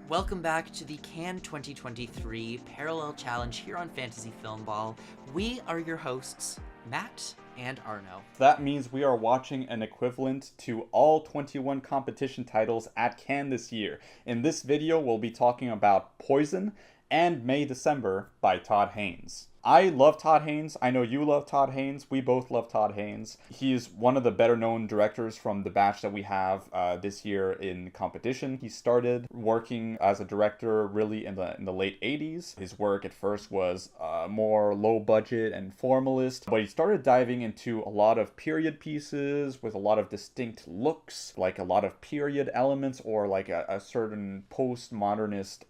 Welcome back to the Cannes 2023 Parallel Challenge here on Fantasy Film Ball. We are your hosts, Matt and Arnaud. That means we are watching an equivalent to all 21 competition titles at Cannes this year. In this video, we'll be talking about Poison and May December by Todd Haynes. I love Todd Haynes. I know you love Todd Haynes. We both love Todd Haynes. He's one of the better known directors from the batch that we have this year in competition. He started working as a director really in the late 80s. His work at first was more low budget and formalist, but he started diving into a lot of period pieces with a lot of distinct looks, like a lot of period elements or like a certain postmodernist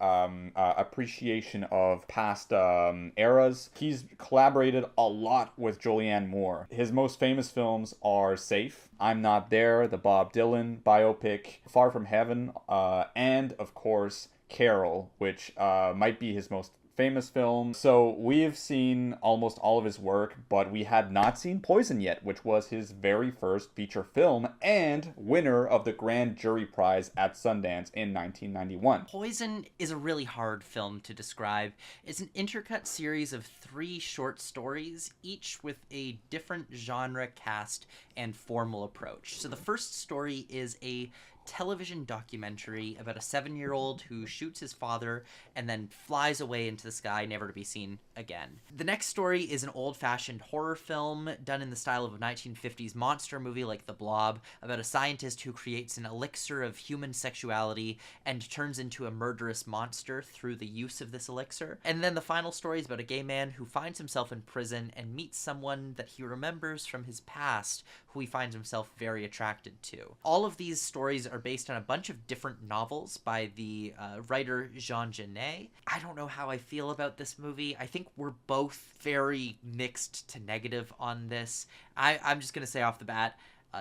appreciation of past eras. He's collaborated a lot with Julianne Moore. His most famous films are Safe, I'm Not There, the Bob Dylan biopic, Far From Heaven, and of course Carol, which might be his most famous film. So we've seen almost all of his work, but we had not seen Poison yet, which was his very first feature film and winner of the Grand Jury Prize at Sundance in 1991. Poison is a really hard film to describe. It's an intercut series of 3 short stories, each with a different genre, cast, and formal approach. So the first story is a television documentary about a 7-year-old who shoots his father and then flies away into the sky, never to be seen again. The next story is an old-fashioned horror film done in the style of a 1950s monster movie like The Blob, about a scientist who creates an elixir of human sexuality and turns into a murderous monster through the use of this elixir. And then the final story is about a gay man who finds himself in prison and meets someone that he remembers from his past who he finds himself very attracted to. All of these stories are based on a bunch of different novels by the writer Jean Genet. I don't know how I feel about this movie. I think we're both very mixed to negative on this. I'm just going to say off the bat,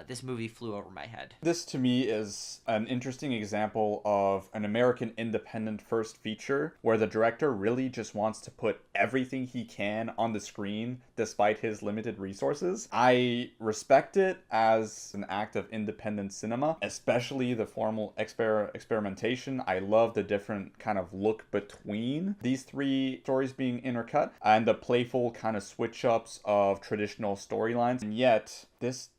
this movie flew over my head. This to me is an interesting example of an American independent first feature where the director really just wants to put everything he can on the screen despite his limited resources. I respect it as an act of independent cinema, especially the formal experimentation. I love the different kind of look between these 3 stories being intercut and the playful kind of switch ups of traditional storylines. And yet this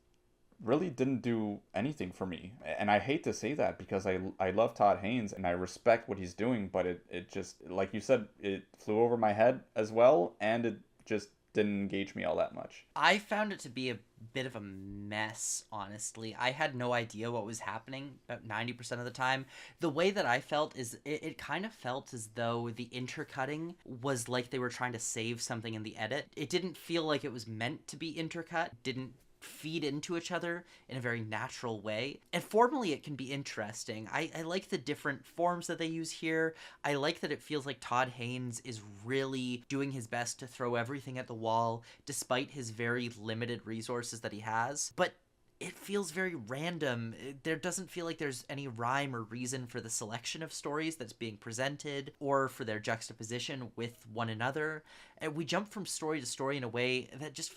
really didn't do anything for me. And I hate to say that because I love Todd Haynes and I respect what he's doing, but it just, like you said, it flew over my head as well, and it just didn't engage me all that much. I found it to be a bit of a mess, honestly. I had no idea what was happening about 90% of the time. The way that I felt is it kind of felt as though the intercutting was like they were trying to save something in the edit. It didn't feel like it was meant to be intercut, didn't feed into each other in a very natural way. And formally it can be interesting. I like the different forms that they use here. I like that it feels like Todd Haynes is really doing his best to throw everything at the wall despite his very limited resources that he has. But it feels very random. There doesn't feel like there's any rhyme or reason for the selection of stories that's being presented or for their juxtaposition with one another. And we jump from story to story in a way that just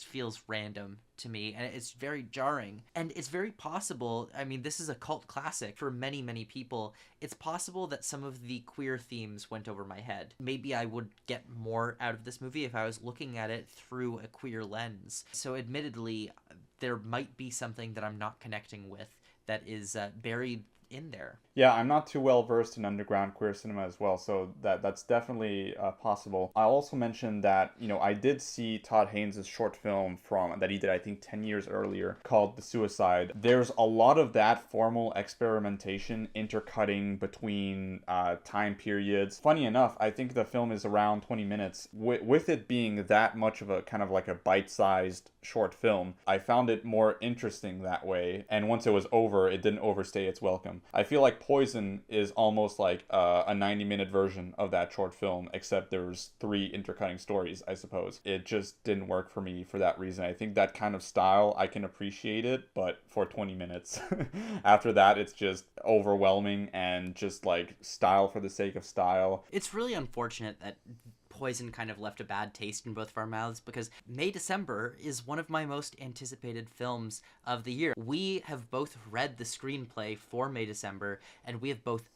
feels random to me, and it's very jarring. And it's very possible, I mean, this is a cult classic for many, many people. It's possible that some of the queer themes went over my head. Maybe I would get more out of this movie if I was looking at it through a queer lens. So admittedly, there might be something that I'm not connecting with that is buried in there. Yeah, I'm not too well versed in underground queer cinema as well, so that's definitely possible. I'll also mention that, I did see Todd Haynes' short film that he did, I think, 10 years earlier, called The Suicide. There's a lot of that formal experimentation intercutting between time periods. Funny enough, I think the film is around 20 minutes. With it being that much of a kind of like a bite-sized short film, I found it more interesting that way, and once it was over, it didn't overstay its welcome. I feel like Poison is almost like a 90-minute version of that short film, except there's 3 intercutting stories, I suppose. It just didn't work for me for that reason. I think that kind of style, I can appreciate it, but for 20 minutes. After that, it's just overwhelming and just like style for the sake of style. It's really unfortunate that Poison kind of left a bad taste in both of our mouths, because May December is one of my most anticipated films of the year. We have both read the screenplay for May December, and we have both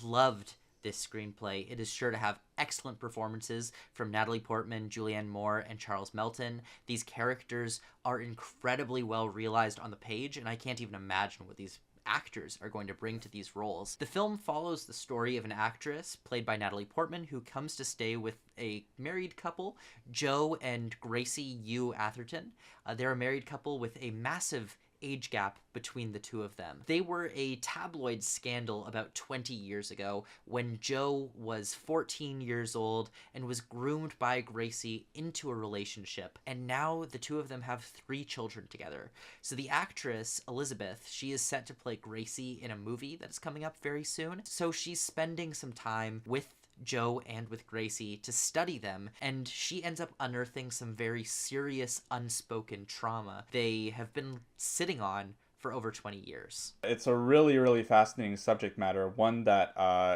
loved this screenplay. It is sure to have excellent performances from Natalie Portman, Julianne Moore, and Charles Melton. These characters are incredibly well realized on the page, and I can't even imagine what these actors are going to bring to these roles. The film follows the story of an actress played by Natalie Portman who comes to stay with a married couple, Joe and Gracie Yu Atherton. They're a married couple with a massive age gap between the two of them. They were a tabloid scandal about 20 years ago when Joe was 14 years old and was groomed by Gracie into a relationship, and now the two of them have 3 children together. So the actress, Elizabeth, she is set to play Gracie in a movie that is coming up very soon, so she's spending some time with Joe and with Gracie to study them, and she ends up unearthing some very serious unspoken trauma they have been sitting on for over 20 years. It's a really, really fascinating subject matter, one that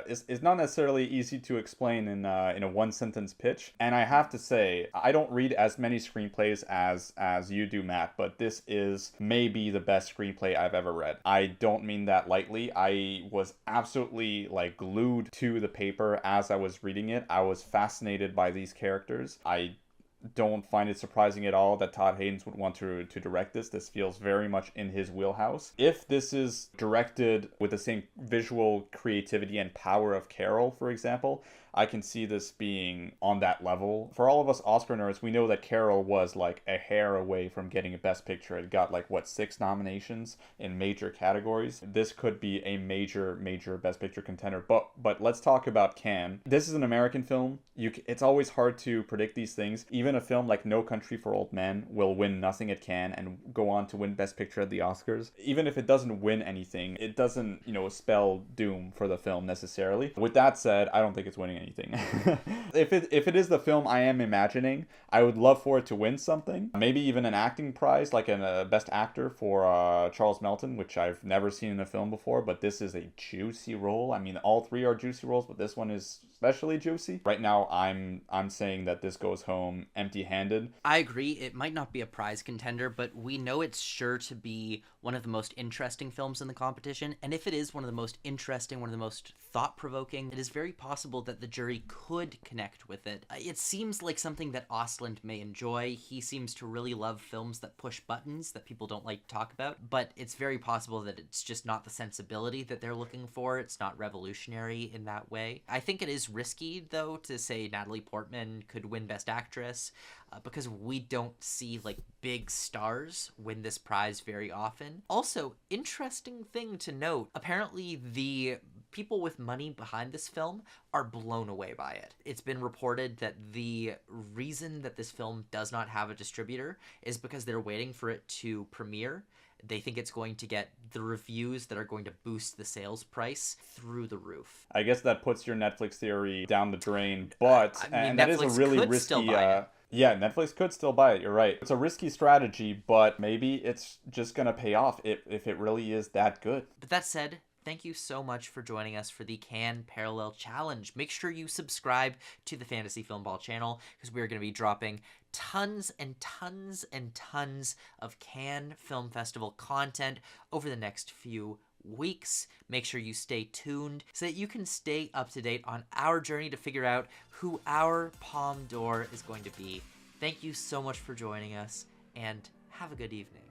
is not necessarily easy to explain in a one-sentence pitch. And I have to say, I don't read as many screenplays as you do, Matt, but this is maybe the best screenplay I've ever read. I don't mean that lightly. I was absolutely like glued to the paper as I was reading it. I was fascinated by these characters. I don't find it surprising at all that Todd Haynes would want to direct this. This feels very much in his wheelhouse. If this is directed with the same visual creativity and power of Carol, for example, I can see this being on that level. For all of us Oscar nerds, we know that Carol was like a hair away from getting a Best Picture. It got like, what, 6 nominations in major categories. This could be a major Best Picture contender. But let's talk about Cannes. This is an American film. It's always hard to predict these things. Even a film like No Country for Old Men will win nothing at Cannes and go on to win Best Picture at the Oscars. Even if it doesn't win anything, it doesn't, spell doom for the film necessarily. With that said, I don't think it's winning anything. If it is the film I am imagining, I would love for it to win something. Maybe even an acting prize, like a Best Actor for Charles Melton, which I've never seen in a film before, but this is a juicy role. I mean, all 3 are juicy roles, but this one is especially juicy. Right now, I'm saying that this goes home empty-handed. I agree. It might not be a prize contender, but we know it's sure to be one of the most interesting films in the competition. And if it is one of the most interesting, one of the most thought-provoking, it is very possible that the jury could connect with it. It seems like something that Ostland may enjoy. He seems to really love films that push buttons that people don't like to talk about, but it's very possible that it's just not the sensibility that they're looking for. It's not revolutionary in that way. I think it is risky, though, to say Natalie Portman could win Best Actress, because we don't see like big stars win this prize very often. Also, interesting thing to note, apparently the people with money behind this film are blown away by it. It's been reported that the reason that this film does not have a distributor is because they're waiting for it to premiere. They think it's going to get the reviews that are going to boost the sales price through the roof. I guess that puts your Netflix theory down the drain, but and that is a really risky. Yeah, Netflix could still buy it. You're right. It's a risky strategy, but maybe it's just gonna pay off if it really is that good. But that said, thank you so much for joining us for the Cannes Parallel Challenge. Make sure you subscribe to the Fantasy Film Ball channel, because we're going to be dropping tons and tons and tons of Cannes Film Festival content over the next few weeks. Make sure you stay tuned so that you can stay up to date on our journey to figure out who our Palme d'Or is going to be. Thank you so much for joining us, and have a good evening.